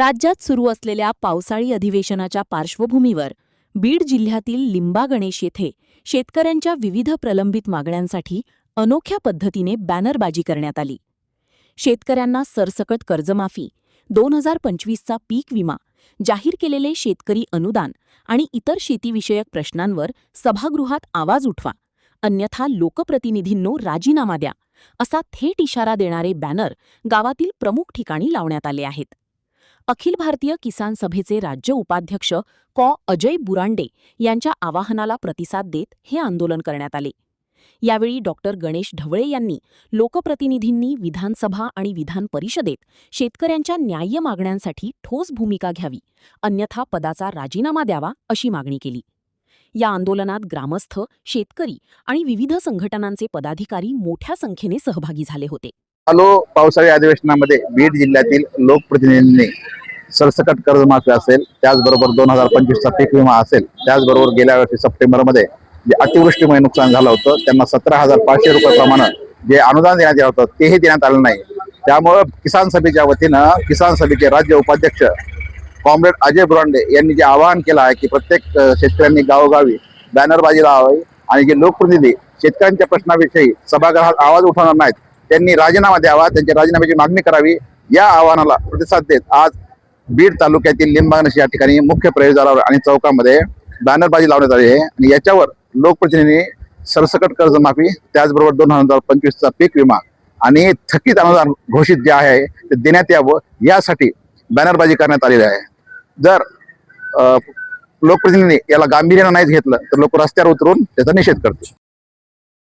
राज्यात सुरू असलेल्या पावसाळी अधिवेशनाच्या पार्श्वभूमीवर बीड जिल्ह्यातील लिंबागणेश येथे शेतकऱ्यांच्या विविध प्रलंबित मागण्यांसाठी अनोख्या पद्धतीने बॅनरबाजी करण्यात आली. शेतकऱ्यांना सरसकट कर्जमाफी, 2025चा पीक विमा, जाहीर केलेले शेतकरी अनुदान आणि इतर शेतीविषयक प्रश्नांवर सभागृहात आवाज उठवा, अन्यथा लोकप्रतिनिधींनो राजीनामा द्या, असा थेट इशारा देणारे बॅनर गावातील प्रमुख ठिकाणी लावण्यात आले आहेत. अखिल भारतीय किसान सभेचे राज्य उपाध्यक्ष अजय बुरांडे यांच्या आवाहनाला प्रतिसाद देत हे आंदोलन करण्यात आले. यावेळी डॉक्टर गणेश ढवळे यांनी लोकप्रतिनिधींनी विधानसभा आणि विधान परिषदेत शेतकऱ्यांच्या न्याय्य मागण्यांसाठी ठोस भूमिका घ्यावी, अन्यथा पदाचा राजीनामा द्यावा अशी मागणी केली. या आंदोलनात ग्रामस्थ, शेतकरी आणि विविध संघटनांचे पदाधिकारी मोठ्या संख्येने सहभागी झाले होते. पावसाळी अधिवेशनामध्ये बीड जिल्ह्यातील लोकप्रतिनिधींनी सरसकट कर्जमाफी असेल, त्याचबरोबर 2025चा पीक विमा असेल, त्याचबरोबर गेल्या वर्षी सप्टेंबरमध्ये जे अतिवृष्टीमुळे नुकसान झालं होतं त्यांना 17,500 रुपये प्रमाणे जे अनुदान देण्यात येत होतं तेही देण्यात आलं नाही. त्यामुळे किसान सभेच्या वतीनं किसान सभेचे राज्य उपाध्यक्ष कॉम्रेड अजय बुरांडे यांनी जे आवाहन केलं आहे की प्रत्येक शेतकऱ्यांनी गावोगावी बॅनरबाजी लावावी आणि जे लोकप्रतिनिधी शेतकऱ्यांच्या प्रश्नाविषयी सभागृहात आवाज उठवणार नाहीत त्यांनी राजीनामा द्यावा, त्यांच्या राजीनाम्याची मागणी करावी. या आवाहनाला प्रतिसाद देत आज बीड तालुक्यातील लिंबागणेश या ठिकाणी मुख्य प्रवेशद्वारावर आणि चौकामध्ये बॅनरबाजी लावण्यात आली आहे आणि याच्यावर लोकप्रतिनिधी सरसकट कर्जमाफी, त्याचबरोबर 2025चा पीक विमा आणि थकीत अनुदान घोषित जे आहे ते देण्यात यावं यासाठी बॅनरबाजी करण्यात आलेली आहे. जर लोकप्रतिनिधी याला गांभीर्याने नाहीच घेतलं तर लोक रस्त्यावर उतरून त्याचा निषेध करतील.